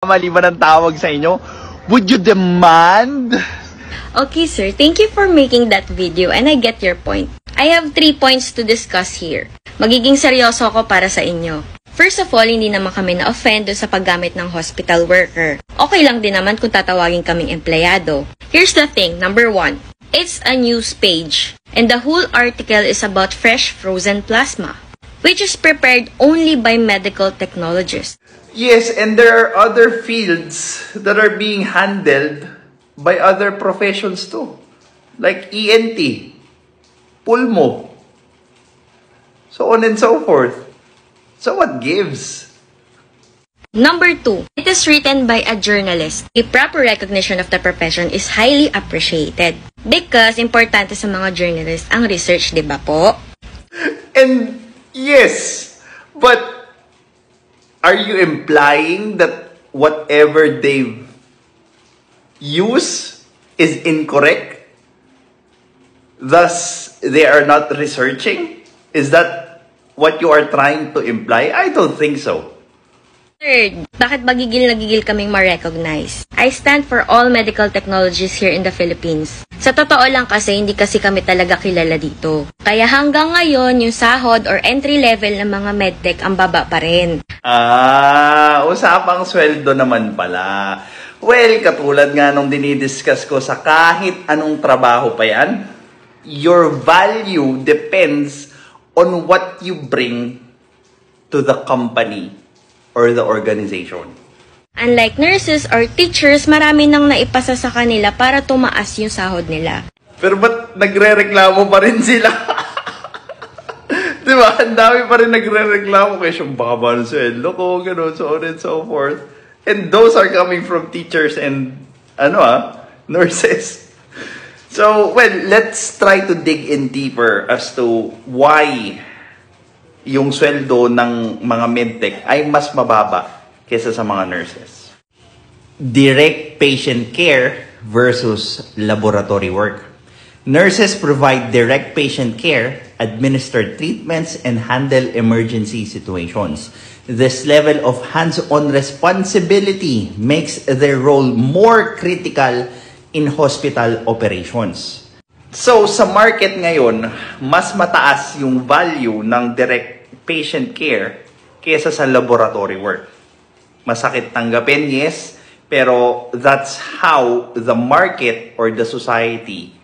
Maliban ang tawag sa inyo, would you demand? Okay, sir. Thank you for making that video and I get your point. I have 3 points to discuss here. Magiging seryoso ako para sa inyo. First of all, hindi naman kami na-offend sa paggamit ng hospital worker. Okay lang din naman kung tatawagin kaming empleyado. Here's the thing. Number 1. It's a news page. And the whole article is about fresh frozen plasma, which is prepared only by medical technologists. Yes, and there are other fields that are being handled by other professions too. Like ENT, pulmo, so on and so forth. So what gives? Number 2, it is written by a journalist. The proper recognition of the profession is highly appreciated because importante sa mga journalists ang research, di ba po? And yes, but are you implying that whatever they use is incorrect? Thus, they are not researching? Is that what you are trying to imply? I don't think so. Third, bakit magigil na gigil kaming ma-recognize? I stand for all medical technologies here in the Philippines. Sa totoo lang kasi, hindi kasi kami talaga kilala dito. Kaya hanggang ngayon, yung sahod or entry level ng mga medtech ang baba pa rin. Usapang sweldo naman pala. Well, katulad nga nung dinidiscuss ko sa kahit anong trabaho pa yan, your value depends on what you bring to the company or the organization. Unlike nurses or teachers, marami nang naipasa sa kanila para tumaas yung sahod nila. Pero ba't nagre-reklamo pa rin sila? Diba? Ang dami pa rin nagre-reklamo kasi yung baba ng sweldo ko, gano'n, so on and so forth. And those are coming from teachers and, nurses. So, well, let's try to dig in deeper as to why yung sweldo ng mga medtech ay mas mababa kesa sa mga nurses. Direct patient care versus laboratory work. Nurses provide direct patient care, administer treatments, and handle emergency situations. This level of hands-on responsibility makes their role more critical in hospital operations. So, sa market ngayon, mas mataas yung value ng direct patient care kesa sa laboratory work. Masakit tanggapin, yes, pero that's how the market or the society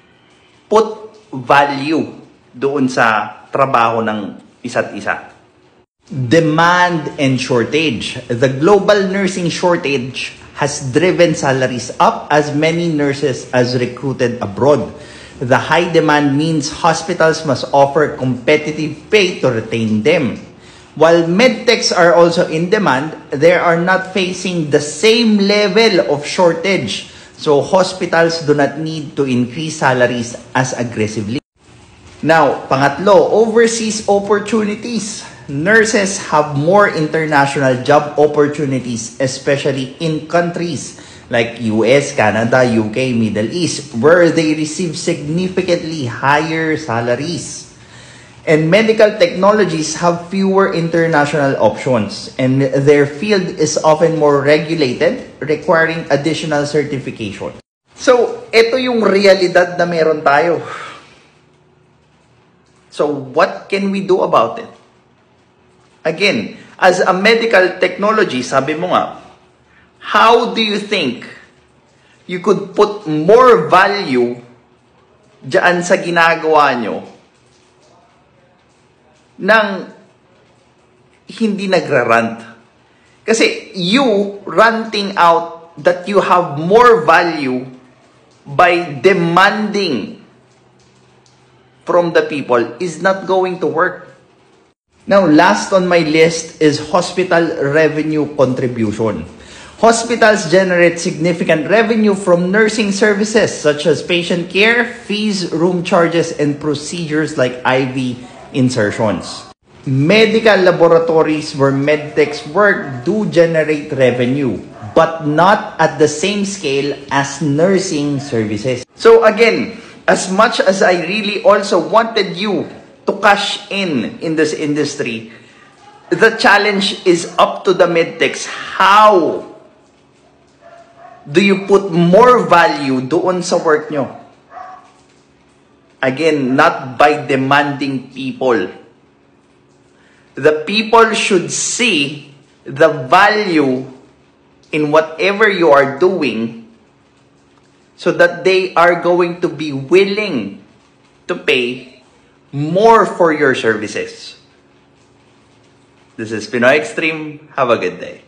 put value doon sa trabaho ng isa't isa. Demand and shortage. The global nursing shortage has driven salaries up as many nurses as recruited abroad. The high demand means hospitals must offer competitive pay to retain them. While medtechs are also in demand, they are not facing the same level of shortage. So hospitals do not need to increase salaries as aggressively. Now, pangatlo, overseas opportunities. Nurses have more international job opportunities, especially in countries like US, Canada, UK, Middle East, where they receive significantly higher salaries. And medical technologies have fewer international options, and their field is often more regulated, requiring additional certification. So, ito yung realidad na meron tayo. So, what can we do about it? Again, as a medical technology, sabi mo nga, how do you think you could put more value dyan sa ginagawa nyo nang hindi nagrarant? Kasi you ranting out that you have more value by demanding from the people is not going to work. Now, last on my list is hospital revenue contribution. Hospitals generate significant revenue from nursing services such as patient care, fees, room charges, and procedures like IV insertions. Medical laboratories where medtechs work do generate revenue, but not at the same scale as nursing services. So again, as much as I really also wanted you to cash in this industry, the challenge is up to the medtechs how do you put more value doon sa work nyo? Again, not by demanding people. The people should see the value in whatever you are doing so that they are going to be willing to pay more for your services. This is Pinoy Extreme. Have a good day.